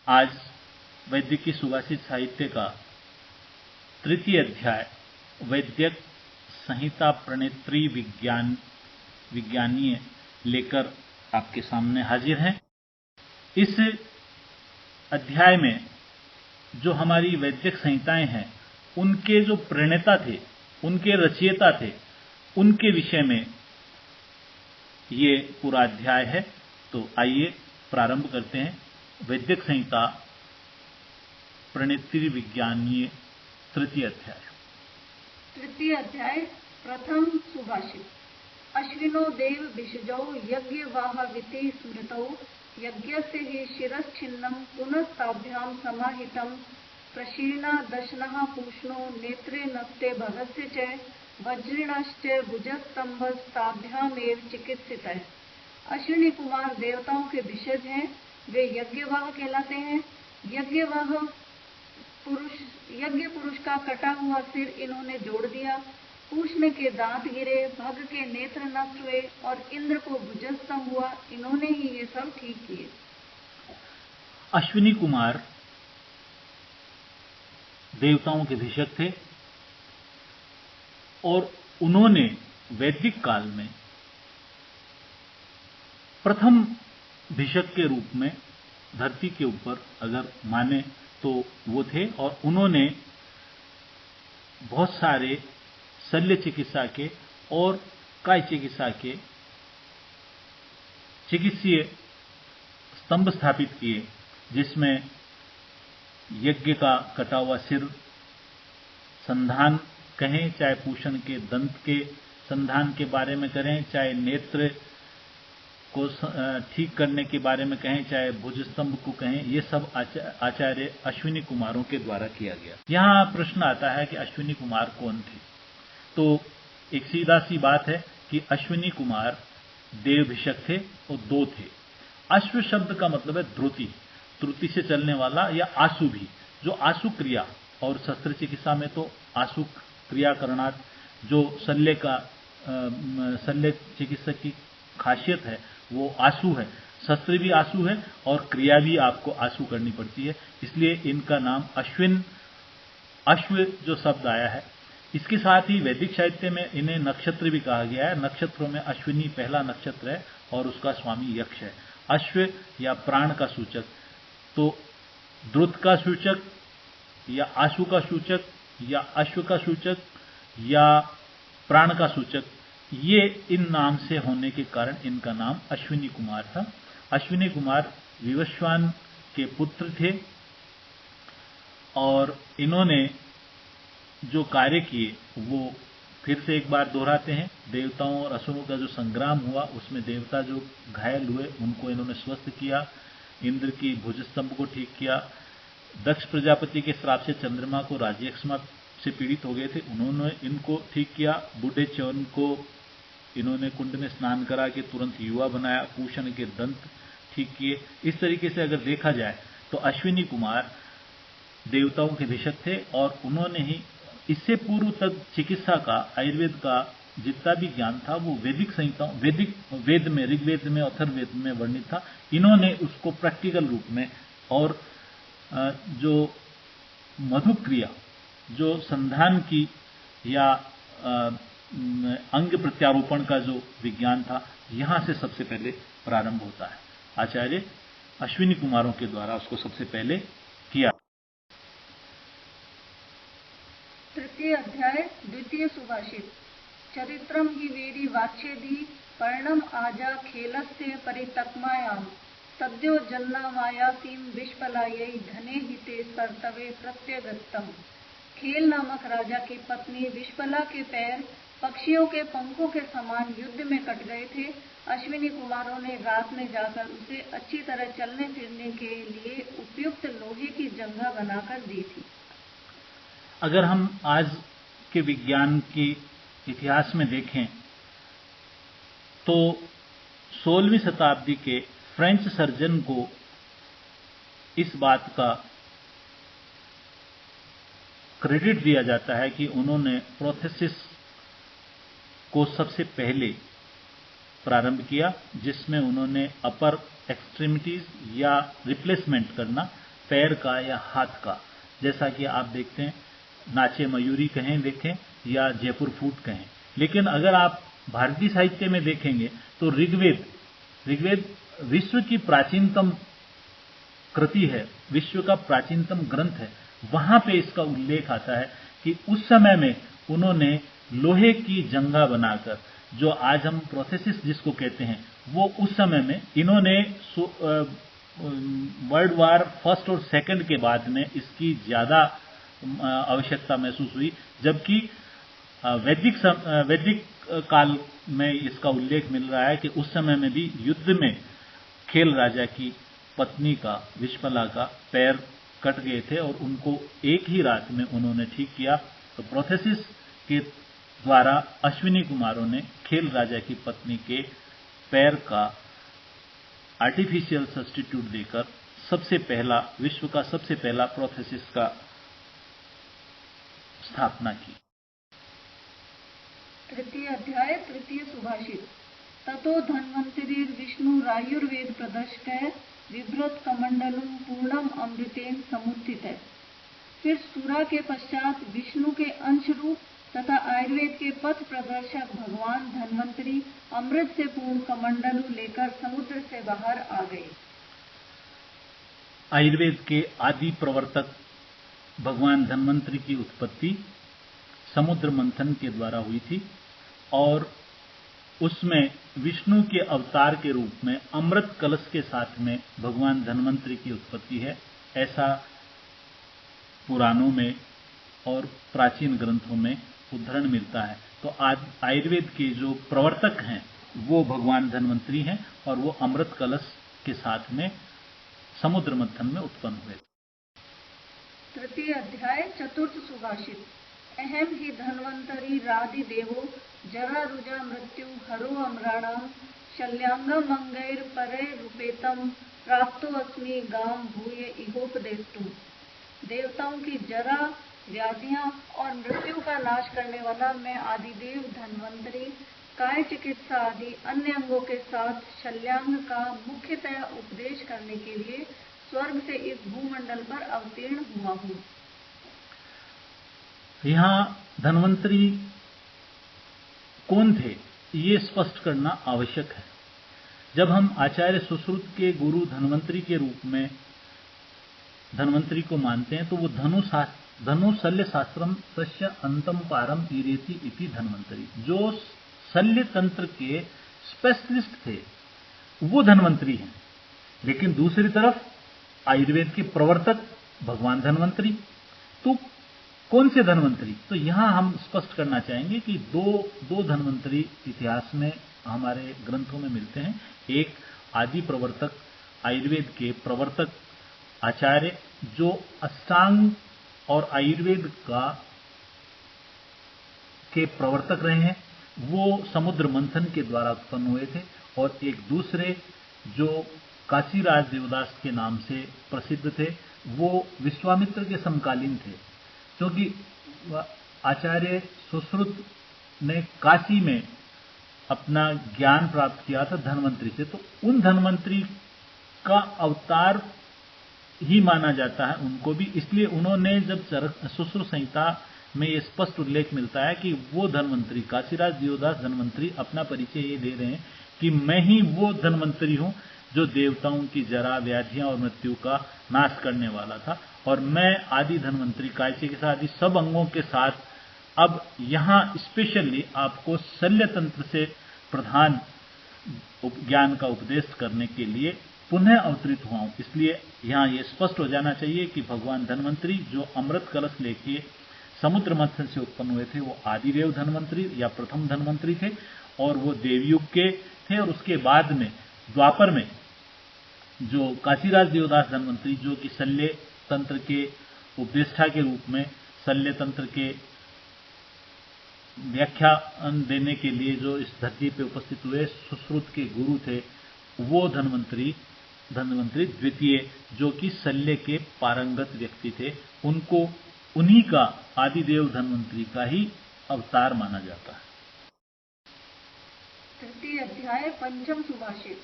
आज वैदिकी सुभाषित साहित्य का तृतीय अध्याय वैद्यक संहिता प्रणेत्री विज्ञानीय लेकर आपके सामने हाजिर हैं। इस अध्याय में जो हमारी वैद्यक संहिताएं हैं, उनके जो प्रणेता थे, उनके रचयिता थे, उनके विषय में ये पूरा अध्याय है। तो आइए प्रारंभ करते हैं। वैद्यक संहिता प्रणेत्री विज्ञानीय तृतीय अध्याय प्रथम सुभाषित। अश्विनो देव भिषजौ यज्ञवाह विति स्मृतौ यज्ञस्य हि शिरश्छिन्नं पुनस्ताभ्यां समाहितं प्रशीर्णा दशनः पूष्णो नेत्रे नस्ते भगस्य च वज्रिणश्च भुजस्तंभस्ताभ्यामेव चिकित्सितः। अश्विनी कुमार देवताओं के भिषज हैं, वे यज्ञवाह कहलाते हैं। यज्ञ पुरुष का कटा हुआ सिर इन्होंने जोड़ दिया, पूष्ण के दांत गिरे, भग के नेत्र नष्ट हुए और इंद्र को भुजस्तंभ हुआ, इन्होंने ही ये सब ठीक किए। अश्विनी कुमार देवताओं के भिषक थे और उन्होंने वैदिक काल में प्रथम भिषक के रूप में धरती के ऊपर अगर माने तो वो थे। और उन्होंने बहुत सारे शल्य चिकित्सा के और काय चिकित्सा के चिकित्सीय स्तंभ स्थापित किए, जिसमें यज्ञ का कटा हुआ सिर संधान कहें, चाहे पूषण के दंत के संधान के बारे में करें, चाहे नेत्र को ठीक करने के बारे में कहें, चाहे भुजस्तंभ को कहें, ये सब आचार्य अश्विनी कुमारों के द्वारा किया गया। यहां प्रश्न आता है कि अश्विनी कुमार कौन थे। तो एक सीधा सी बात है कि अश्विनी कुमार देव भिषक थे और दो थे। अश्व शब्द का मतलब है द्रुति से चलने वाला या आशु भी, जो आशु क्रिया, और शस्त्र चिकित्सा में तो आशु क्रिया करणार्थ जो शल्य चिकित्सक की खासियत है वो आशु है। शस्त्र भी आशु है और क्रिया भी आपको आशु करनी पड़ती है, इसलिए इनका नाम अश्व जो शब्द आया है। इसके साथ ही वैदिक साहित्य में इन्हें नक्षत्र भी कहा गया है। नक्षत्रों में अश्विनी पहला नक्षत्र है और उसका स्वामी यक्ष है। अश्व या प्राण का सूचक, तो द्रुत का सूचक या आशु का सूचक या अश्व का सूचक या प्राण का सूचक, ये इन नाम से होने के कारण इनका नाम अश्विनी कुमार था। अश्विनी कुमार विवस्वान के पुत्र थे और इन्होंने जो कार्य किए वो फिर से एक बार दोहराते हैं। देवताओं और असुरों का जो संग्राम हुआ, उसमें देवता जो घायल हुए उनको इन्होंने स्वस्थ किया, इंद्र की भुजस्तंभ को ठीक किया, दक्ष प्रजापति के श्राप से चंद्रमा को राज्यक्षमा से पीड़ित हो गए थे, उन्होंने इनको ठीक किया, बूढ़े च्यवन को इन्होंने कुंड में स्नान करा के तुरंत युवा बनाया, पूषण के दंत ठीक किए। इस तरीके से अगर देखा जाए तो अश्विनी कुमार देवताओं के भिषक थे और उन्होंने ही इससे पूर्व तक चिकित्सा का, आयुर्वेद का जितना भी ज्ञान था वो वैदिक संहिताओं, वेद में, ऋग्वेद में, अथर्ववेद में वर्णित था। इन्होंने उसको प्रैक्टिकल रूप में और जो मधु क्रिया, जो संधान की या अंग प्रत्यारोपण का जो विज्ञान था, यहां से सबसे पहले प्रारंभ होता है। आचार्य अश्विनी कुमारों के द्वारा उसको सबसे पहले किया। तृतीय अध्याय द्वितीय सुभाषित। चरित्रम ही वीरी वाच्छेदी पर्णम आजा खेलस्य परितक्मायां सद्यो जन्नामायासीम विष्पलायै धने हिते सर्तवे प्रत्यगत्तम। खेल नामक राजा की पत्नी विष्पला के पैर पक्षियों के पंखों के समान युद्ध में कट गए थे। अश्विनी कुमारों ने रात में जाकर उसे अच्छी तरह चलने फिरने के लिए उपयुक्त लोहे की जंघा बनाकर दी थी। अगर हम आज के विज्ञान की इतिहास में देखें तो 16वीं शताब्दी के फ्रेंच सर्जन को इस बात का क्रेडिट दिया जाता है कि उन्होंने प्रोथेसिस को सबसे पहले प्रारंभ किया, जिसमें उन्होंने अपर एक्सट्रीमिटीज या रिप्लेसमेंट करना पैर का या हाथ का, जैसा कि आप देखते हैं नाचे मयूरी कहें देखें या जयपुर फूट कहें। लेकिन अगर आप भारतीय साहित्य में देखेंगे तो ऋग्वेद विश्व की प्राचीनतम कृति है, विश्व का प्राचीनतम ग्रंथ है। वहां पे इसका उल्लेख आता है कि उस समय में उन्होंने लोहे की जंगा बनाकर, जो आज हम प्रोसेसिस जिसको कहते हैं, वो उस समय में इन्होंने वर्ल्ड वार फर्स्ट और सेकंड के बाद में इसकी ज्यादा आवश्यकता महसूस हुई, जबकि वैदिक काल में इसका उल्लेख मिल रहा है कि उस समय में भी युद्ध में खेल राजा की पत्नी का, विश्पला का पैर कट गए थे और उनको एक ही रात में उन्होंने ठीक किया। तो प्रोसेसिस के द्वारा अश्विनी कुमारों ने खेल राजा की पत्नी के पैर का आर्टिफिशियल सब्स्टिट्यूट देकर विश्व का सबसे पहला प्रोसेसिस का स्थापना की। तृतीय अध्याय तृतीय सुभाषित। ततो धन्वंतरिर्विष्णुरायुर्वेद प्रदर्शक विभ्रत कमंडलम पूर्णम अमृतेन समुत्थित है। फिर सूरा के पश्चात विष्णु के अंश रूप तथा आयुर्वेद के पथ प्रदर्शक भगवान धन्वंतरी अमृत से पूर्ण कमंडलू लेकर समुद्र से बाहर आ गए। आयुर्वेद के आदि प्रवर्तक भगवान धन्वंतरी की उत्पत्ति समुद्र मंथन के द्वारा हुई थी और उसमें विष्णु के अवतार के रूप में अमृत कलश के साथ में भगवान धन्वंतरी की उत्पत्ति है, ऐसा पुराणों में और प्राचीन ग्रंथों में उद्धरण मिलता है। तो आयुर्वेद के जो प्रवर्तक हैं वो भगवान धन्वंतरी हैं और वो अमृत कलश के साथ में समुद्र मंथन में उत्पन्न हुए। तृतीय अध्याय चतुर्थ सुभाषित। अहम ही धन्वंतरी राधि देवो जरा रुजा मृत्यु हरो अमराणाम शल्याङ्गम अंगैर परे रूपेतम प्राप्तो अस्मि गाम भूय इहोपदेष्टुम। देवताओं की जरा, व्याधियां और मृत्यु का नाश करने वाला मैं आदिदेव धन्वंतरी काय चिकित्सा आदि अन्य अंगों के साथ शल्याङ्ग का मुख्यतः उपदेश करने के लिए स्वर्ग से इस भूमंडल पर अवतीर्ण हुआ हूँ। यहां धन्वंतरी कौन थे ये स्पष्ट करना आवश्यक है। जब हम आचार्य सुश्रुत के गुरु धन्वंतरी के रूप में धन्वंतरी को मानते हैं तो वो धनु शल्य शास्त्रम तस्य अंतम पारम ईरेति इति धन्वंतरी, जो शल्य तंत्र के स्पेशलिस्ट थे वो धन्वंतरी हैं। लेकिन दूसरी तरफ आयुर्वेद के प्रवर्तक भगवान धन्वंतरी, तो कौन से धन्वंतरी? तो यहां हम स्पष्ट करना चाहेंगे कि दो धन्वंतरी इतिहास में हमारे ग्रंथों में मिलते हैं। एक आदि प्रवर्तक, आयुर्वेद के प्रवर्तक आचार्य जो अष्टांग और आयुर्वेद के प्रवर्तक रहे हैं, वो समुद्र मंथन के द्वारा उत्पन्न हुए थे। और एक दूसरे जो काशीराज देवदास के नाम से प्रसिद्ध थे, वो विश्वामित्र के समकालीन थे, क्योंकि आचार्य सुश्रुत ने काशी में अपना ज्ञान प्राप्त किया था धन्वंतरी से, तो उन धन्वंतरी का अवतार ही माना जाता है उनको भी। इसलिए उन्होंने जब सुश्रुत संहिता में ये स्पष्ट उल्लेख मिलता है कि वो धन्वंतरी, काशीराज देवदास धन्वंतरी अपना परिचय ये दे रहे हैं कि मैं ही वो धन्वंतरी हूं जो देवताओं की जरा, व्याधियां और मृत्यु का नाश करने वाला था, और मैं आदि धन्वंतरी कायचे के साथ, सब अंगों के साथ अब यहां स्पेशली आपको शल्य तंत्र से प्रधान ज्ञान का उपदेश करने के लिए पुनः अवतरित हुआ हूं। इसलिए यहां यह स्पष्ट हो जाना चाहिए कि भगवान धन्वंतरी जो अमृत कलश लेके समुद्र मंथन से उत्पन्न हुए थे वो आदिदेव धन्वंतरी या प्रथम धन्वंतरी थे, और वो देवयुग के थे। और उसके बाद में द्वापर में जो काशीराज देवदास धन्वंतरी, जो कि शल्य तंत्र के उपदेष्टा के रूप में शल्य तंत्र के व्याख्यान देने के लिए जो इस धरती पे उपस्थित हुए सुश्रुत के गुरु थे, वो धन्वंतरी द्वितीय, जो कि शल्य के पारंगत व्यक्ति थे, उनको उन्हीं का आदिदेव धन्वंतरी का ही अवतार माना जाता है। तृतीय अध्याय पंचम सुभाषित।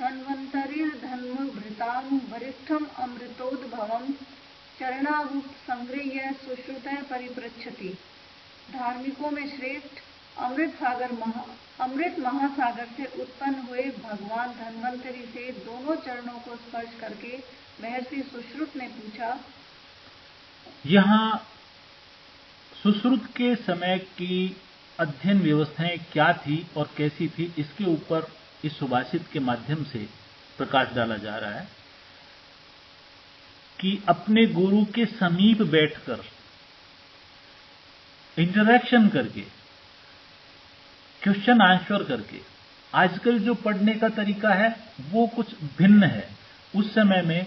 धन्वन्तरिर्धन्वभृतां वरिष्ठम अमृतोद्भवम चरणाभूत संगृह्य सुश्रुतः परिपृच्छति। धार्मिकों में श्रेष्ठ अमृत महासागर से उत्पन्न हुए भगवान धन्वंतरी से दोनों चरणों को स्पर्श करके महर्षि सुश्रुत ने पूछा। यहां सुश्रुत के समय की अध्ययन व्यवस्थाएं क्या थी और कैसी थी, इसके ऊपर इस सुभाषित के माध्यम से प्रकाश डाला जा रहा है कि अपने गुरु के समीप बैठकर इंटरैक्शन करके, क्वेश्चन आंसर करके, आजकल जो पढ़ने का तरीका है वो कुछ भिन्न है। उस समय में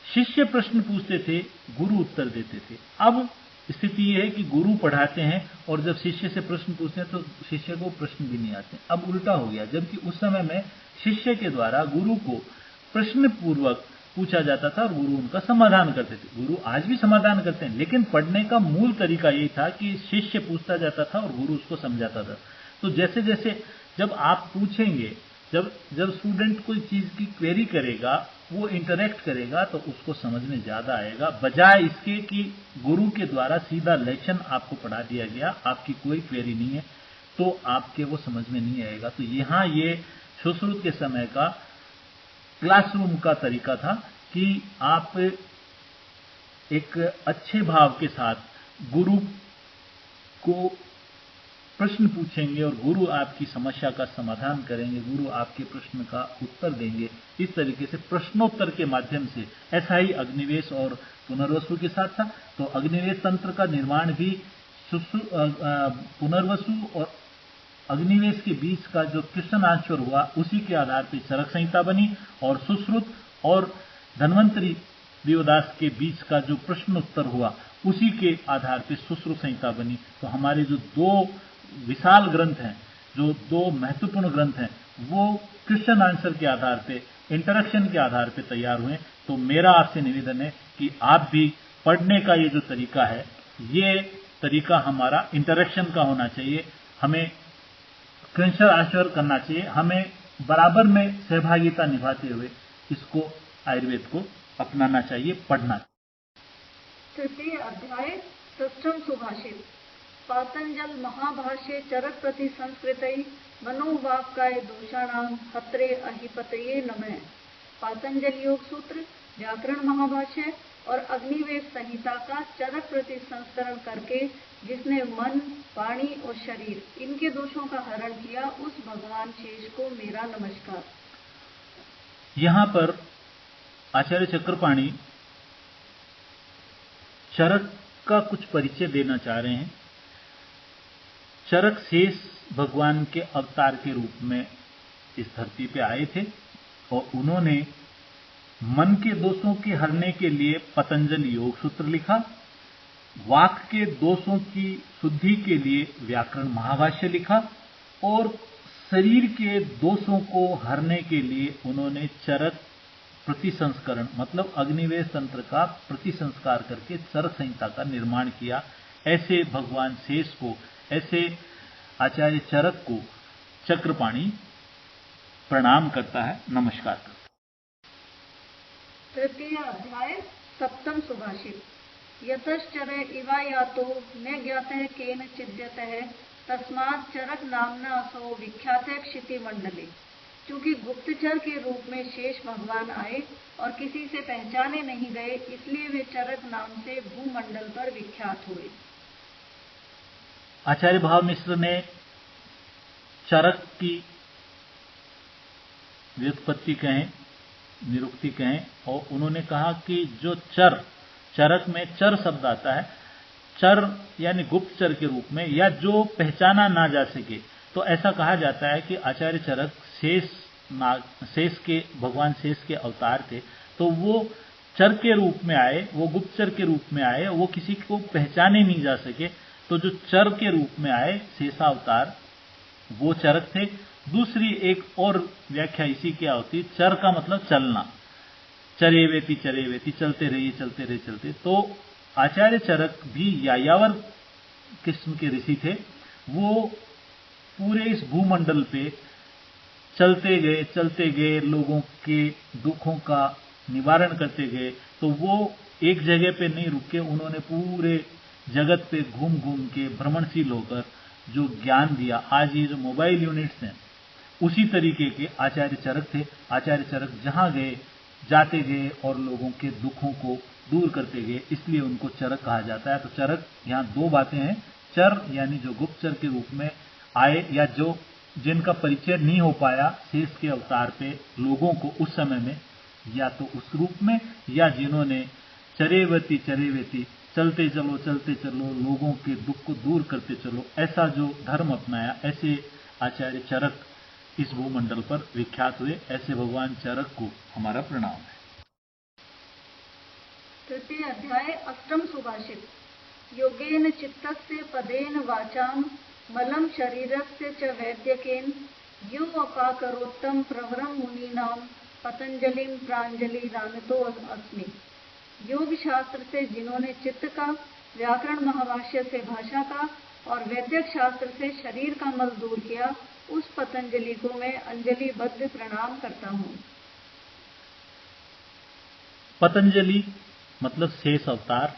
शिष्य प्रश्न पूछते थे, गुरु उत्तर देते थे। अब स्थिति यह है कि गुरु पढ़ाते हैं और जब शिष्य से प्रश्न पूछते हैं तो शिष्य को प्रश्न भी नहीं आते। अब उल्टा हो गया, जबकि उस समय में शिष्य के द्वारा गुरु को प्रश्न पूर्वक पूछा जाता था और गुरु उनका समाधान करते थे। गुरु आज भी समाधान करते हैं, लेकिन पढ़ने का मूल तरीका यही था कि शिष्य पूछता जाता था और गुरु उसको समझाता था। तो जैसे जैसे जब आप पूछेंगे, जब स्टूडेंट कोई चीज की क्वेरी करेगा, वो इंटरेक्ट करेगा तो उसको समझ में ज्यादा आएगा, बजाय इसके कि गुरु के द्वारा सीधा लेक्चर आपको पढ़ा दिया गया, आपकी कोई क्वेरी नहीं है तो आपके वो समझ में नहीं आएगा। तो यहां ये सुश्रुत के समय का क्लासरूम का तरीका था कि आप एक अच्छे भाव के साथ गुरु को प्रश्न पूछेंगे और गुरु आपकी समस्या का समाधान करेंगे, गुरु आपके प्रश्न का उत्तर देंगे। इस तरीके से प्रश्नोत्तर के माध्यम से, ऐसा ही अग्निवेश और पुनर्वसु के साथ था। तो अग्निवेश तंत्र का निर्माण भी पुनर्वसु और अग्निवेश के बीच का जो क्वेश्चन आंसर हुआ उसी के आधार पर चरक संहिता बनी, और सुश्रुत और धन्वंतरी देवदास के बीच का जो प्रश्न उत्तर हुआ उसी के आधार पर सुश्रुत संहिता बनी। तो हमारे जो दो विशाल ग्रंथ हैं, जो दो महत्वपूर्ण ग्रंथ हैं, वो क्वेश्चन आंसर के आधार पे, इंटरेक्शन के आधार पे तैयार हुए। तो मेरा आपसे निवेदन है कि आप भी पढ़ने का ये जो तरीका है, ये तरीका हमारा इंटरेक्शन का होना चाहिए। हमें क्वेश्चन आंसर करना चाहिए, हमें बराबर में सहभागिता निभाते हुए इसको आयुर्वेद को अपनाना चाहिए, पढ़ना। तृतीय अध्याय षष्ठम सुभाषित। पातंजल महाभाष्ये चरक प्रति संस्कृतै मनोवाक्काय दोषाणाम हत्रे अहिपतये नमः। पातंजल योग सूत्र, व्याकरण महाभाष्य और अग्निवेश संहिता का चरक प्रति संस्करण करके जिसने मन, वाणी और शरीर इनके दोषों का हरण किया, उस भगवान शेष को मेरा नमस्कार। यहां पर आचार्य चक्रपाणी चरक का कुछ परिचय देना चाह रहे हैं। चरक शेष भगवान के अवतार के रूप में इस धरती पे आए थे और उन्होंने मन के दोषों के हरने के लिए पतंजल योग सूत्र लिखा, वाक के दोषों की शुद्धि के लिए व्याकरण महाभाष्य लिखा और शरीर के दोषों को हरने के लिए उन्होंने चरक प्रतिसंस्करण मतलब अग्निवेश तंत्र का प्रतिसंस्कार करके चरक संहिता का निर्माण किया। ऐसे भगवान शेष को, ऐसे आचार्य चरक को चक्रपाणी प्रणाम करता है, नमस्कार करता है। तृतीय अध्याय सप्तम सुभाषित। यतश्चर इवा यातो न ज्ञातः केन चिद्यतः तस्मात् चरक नामना असो विख्यातः क्षिति मंडले। क्योंकि गुप्तचर के रूप में शेष भगवान आए और किसी से पहचाने नहीं गए, इसलिए वे चरक नाम से भूमंडल पर विख्यात हुए। आचार्य भाव मिश्र ने चरक की व्युत्पत्ति कहें, निरुक्ति कहें, और उन्होंने कहा कि जो चरक में चर शब्द आता है, चर यानी गुप्तचर के रूप में, या जो पहचाना ना जा सके, तो ऐसा कहा जाता है कि आचार्य चरक शेष के भगवान शेष के अवतार थे। तो वो चर के रूप में आए, वो गुप्तचर के रूप में आए, वो किसी को पहचाने नहीं जा सके। तो जो चर के रूप में आए शेषावतार, वो चरक थे। दूसरी एक और व्याख्या इसी क्या होती, चर का मतलब चलना, चरेवेति चरेवेति, चलते रहिए चलते रहिए चलते। तो आचार्य चरक भी यायावर किस्म के ऋषि थे। वो पूरे इस भूमंडल पे चलते गए लोगों के दुखों का निवारण करते गए। तो वो एक जगह पे नहीं रुके, उन्होंने पूरे जगत पे घूम घूम के भ्रमणशील होकर जो ज्ञान दिया। आज ये जो मोबाइल यूनिट्स हैं, उसी तरीके के आचार्य चरक थे। आचार्य चरक जहां गए जाते गए और लोगों के दुखों को दूर करते गए, इसलिए उनको चरक कहा जाता है। तो चरक, यहां दो बातें हैं। चर यानी जो गुप्तचर के रूप में आए, या जो जिनका परिचय नहीं हो पाया शेष के अवतार पे लोगों को उस समय में, या तो उस रूप में, या जिन्होंने चरेवती चलते चलो लोगों के दुख को दूर करते चलो, ऐसा जो धर्म अपनाया, ऐसे आचार्य चरक इस भूमंडल पर विख्यात हुए। ऐसे भगवान चरक को हमारा प्रणाम है। तृतीय अध्याय अष्टम सुभाषित। योगेन चित्तस्य पदेन वाचाम मलम शरीरस्य च वैद्यकेन यो अपाकरोत्तम प्रवरम मुनीनाम पतंजलिम प्रांजलि रानतो अस्मि। योग शास्त्र से जिन्होंने चित्त का, व्याकरण महाभाष्य से भाषा का और वैद्यक शास्त्र से शरीर का मल दूर किया, उस पतंजलि को मैं अंजलिबद्ध प्रणाम करता हूँ। पतंजलि मतलब शेष अवतार।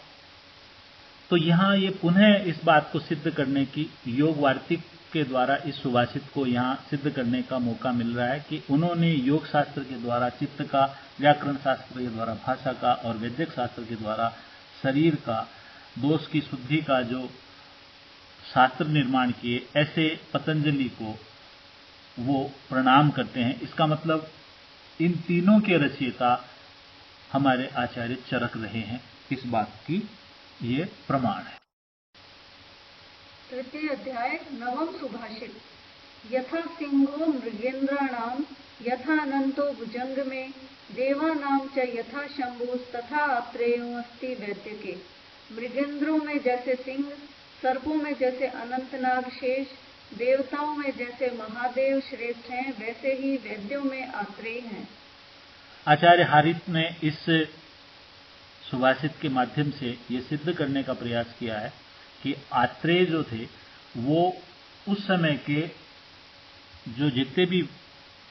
तो यहां ये पुनः इस बात को सिद्ध करने की, योग वार्तिक के द्वारा इस सुभाषित को यहां सिद्ध करने का मौका मिल रहा है कि उन्होंने योग शास्त्र के द्वारा चित्त का, व्याकरण शास्त्र के द्वारा भाषा का और वैदिक शास्त्र के द्वारा शरीर का, दोष की शुद्धि का जो शास्त्र निर्माण किए, ऐसे पतंजलि को वो प्रणाम करते हैं। इसका मतलब इन तीनों के रचयिता हमारे आचार्य चरक रहे हैं, इस बात की ये प्रमाण है। तृतीय अध्याय नवम सुभाषित। यथा सिंहो मृगेन्द्राणाम यथा अनंतो भुजंग में देवानाम च यथा शंभुस तथा अत्रेयोस्ति वैद्यके। मृगेंद्रों में जैसे सिंह, सर्पों में जैसे अनंतनाग शेष, देवताओं में जैसे महादेव श्रेष्ठ हैं, वैसे ही वैद्यों में आत्रेय हैं। आचार्य हारित ने इस सुभाषित के माध्यम से ये सिद्ध करने का प्रयास किया है कि आत्रेय जो थे वो उस समय के जो जितने भी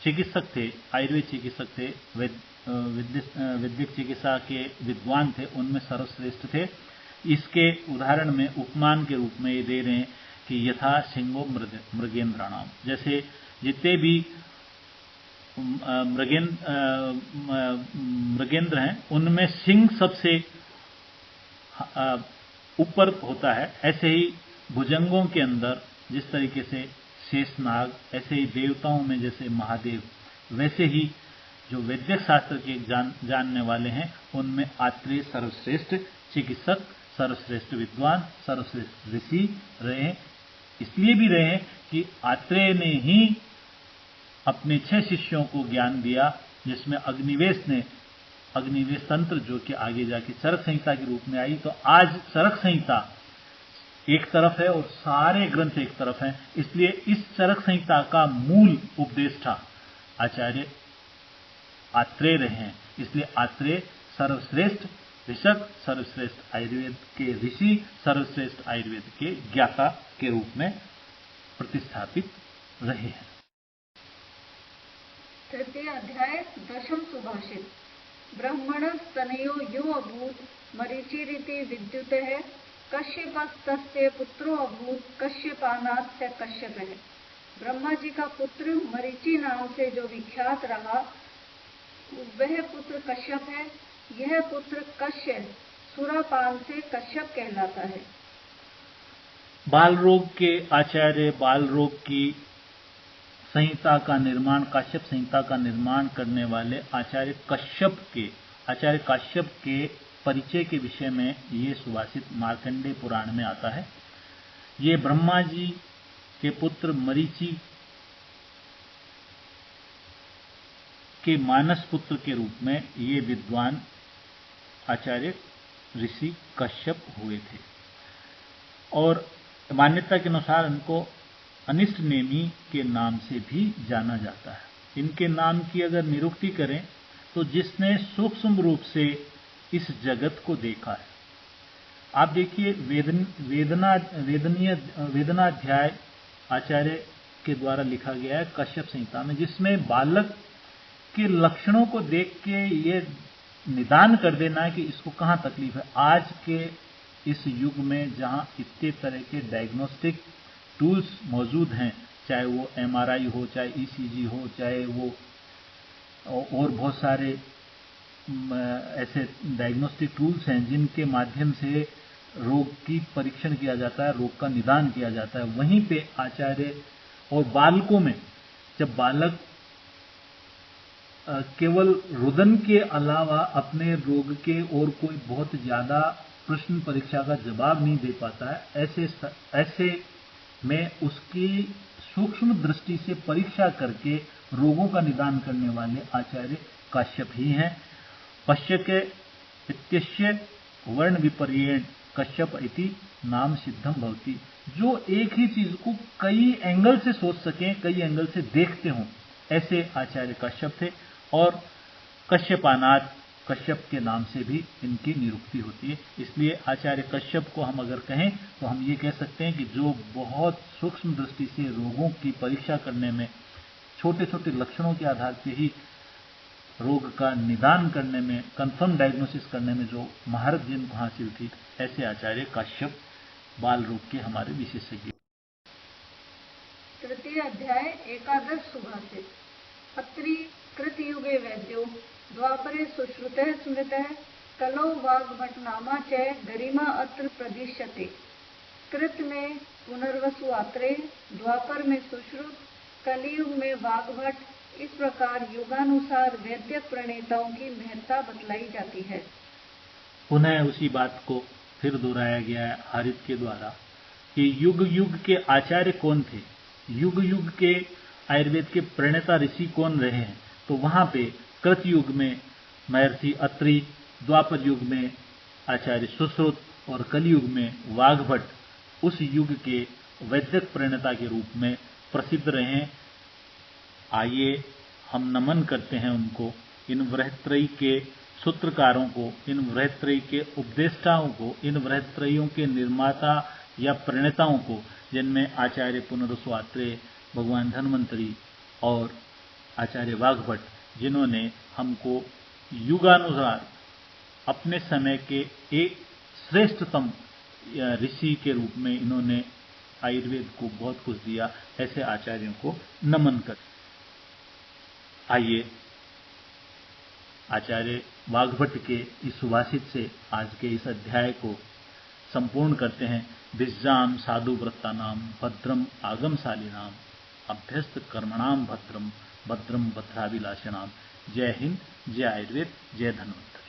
चिकित्सक थे, आयुर्वेद चिकित्सक थे, वैदिक चिकित्सा के विद्वान थे, उनमें सर्वश्रेष्ठ थे। इसके उदाहरण में उपमान के रूप में ये दे रहे हैं कि यथा सिंहो मृगेन्द्राणाम, जैसे जितने भी मृगेंद्र हैं उनमें सिंह सबसे ऊपर होता है, ऐसे ही भुजंगों के अंदर जिस तरीके से शेषनाग, ऐसे ही देवताओं में जैसे महादेव, वैसे ही जो वैदिक शास्त्र के जानने वाले हैं उनमें आत्रेय सर्वश्रेष्ठ चिकित्सक, सर्वश्रेष्ठ विद्वान, सर्वश्रेष्ठ ऋषि रहे। इसलिए भी रहे कि आत्रेय ने ही अपने 6 शिष्यों को ज्ञान दिया, जिसमें अग्निवेश तंत्र जो कि आगे जाके चरक संहिता के रूप में आई। तो आज चरक संहिता एक तरफ है और सारे ग्रंथ एक तरफ हैं। इसलिए इस चरक संहिता का मूल उपदेष्टा आचार्य आत्रेय रहे हैं। इसलिए आत्रेय सर्वश्रेष्ठ ऋषक, सर्वश्रेष्ठ आयुर्वेद के ऋषि, सर्वश्रेष्ठ आयुर्वेद के ज्ञाता के रूप में प्रतिष्ठापित रहे हैं। तृतीय अध्याय दशम सुभाषित। ब्रह्मण स्तनयो यो अभूत मरीचिरिति विद्युत है कश्यपस्तस्य पुत्रो अभूत कश्यपानात् स कश्यप है। ब्रह्मा जी का पुत्र मरीचि नाम से जो विख्यात रहा, वह पुत्र कश्यप है। यह पुत्र कश्य सुरापान से कश्यप कहलाता है। बाल रोग के आचार्य, बाल रोग की संहिता का निर्माण, काश्यप संहिता का निर्माण करने वाले आचार्य काश्यप के परिचय के विषय में ये सुभाषित मार्कंडेय पुराण में आता है। ये ब्रह्मा जी के पुत्र मरीचि के मानस पुत्र के रूप में ये विद्वान आचार्य ऋषि कश्यप हुए थे और मान्यता के अनुसार इनको अनिष्ट नेमी के नाम से भी जाना जाता है। इनके नाम की अगर निरुक्ति करें तो जिसने सूक्ष्म रूप से इस जगत को देखा है। आप देखिए वेदनाध्याय आचार्य के द्वारा लिखा गया है कश्यप संहिता में, जिसमें बालक के लक्षणों को देख के ये निदान कर देना कि इसको कहां तकलीफ है। आज के इस युग में जहां इतने तरह के डायग्नोस्टिक टूल्स मौजूद हैं, चाहे वो एमआरआई हो, चाहे ईसीजी हो, चाहे वो और बहुत सारे ऐसे डायग्नोस्टिक टूल्स हैं जिनके माध्यम से रोग की परीक्षण किया जाता है, रोग का निदान किया जाता है। वहीं पे आचार्य और बालकों में, जब बालक केवल रुदन के अलावा अपने रोग के और कोई बहुत ज्यादा प्रश्न परीक्षा का जवाब नहीं दे पाता है, ऐसे में उसकी सूक्ष्म दृष्टि से परीक्षा करके रोगों का निदान करने वाले आचार्य काश्यप ही हैं। पश्यके इत्यस्य वर्ण विपर्येण कश्यप इति नाम सिद्धम भवति। जो एक ही चीज को कई एंगल से सोच सकें, कई एंगल से देखते हों, ऐसे आचार्य कश्यप थे। और कश्यपानाथ, कश्यप के नाम से भी इनकी निरुक्ति होती है। इसलिए आचार्य कश्यप को हम अगर कहें तो हम ये कह सकते हैं कि जो बहुत सूक्ष्म दृष्टि से रोगों की परीक्षा करने में, छोटे छोटे लक्षणों के आधार पर ही रोग का निदान करने में, कंफर्म डायग्नोसिस करने में जो महारत जिनको हासिल थी, ऐसे आचार्य काश्यप बाल रोग के हमारे विशेषज्ञ। तृतीय अध्याय एकादश सुभाषित। अत्रि कृतयुगे वैद्यो द्वापरे सुश्रुतः स्मृतः कलौ वाग्भट नामा च गरिमा अत्र प्रदिश्यते। कृत में पुनर्वसु आत्रे, द्वापर में सुश्रुत, कलियुग में वाग्भट। इस प्रकार युगानुसार वैद्यक प्रणेताओं की महत्ता बतलाई जाती है। पुनः उसी बात को फिर दोहराया गया है हारित के द्वारा कि युग युग के आचार्य कौन थे, युग युग के आयुर्वेद के प्रणेता ऋषि कौन रहे हैं। तो वहां पे कृत युग में महर्षि अत्रि, द्वापर युग में आचार्य सुश्रुत और कलयुग में वाग्भट उस युग के वैद्यक प्रणेता के रूप में प्रसिद्ध रहे। आइए हम नमन करते हैं उनको, इन वृहत्रयी के सूत्रकारों को, इन वृहत्रयी के उपदेष्टाओं को, इन वृहत्रयियों के निर्माता या प्रणेताओं को, जिनमें आचार्य पुनर्वसु आत्रेय, भगवान धन्वंतरी और आचार्य वाग्भट, जिन्होंने हमको युगानुसार अपने समय के एक श्रेष्ठतम ऋषि के रूप में इन्होंने आयुर्वेद को बहुत कुछ दिया। ऐसे आचार्यों को नमन कर। आइए आचार्य वाग्भट के इस सुभाषित से आज के इस अध्याय को संपूर्ण करते हैं। विज्जाम साधु व्रतानाम भद्रम आगमशालिनाम अभ्यस्त कर्मणाम भद्रम भद्रम भद्राभिलाषणाम। जय हिंद, जय आयुर्वेद, जय धन्वंतरी।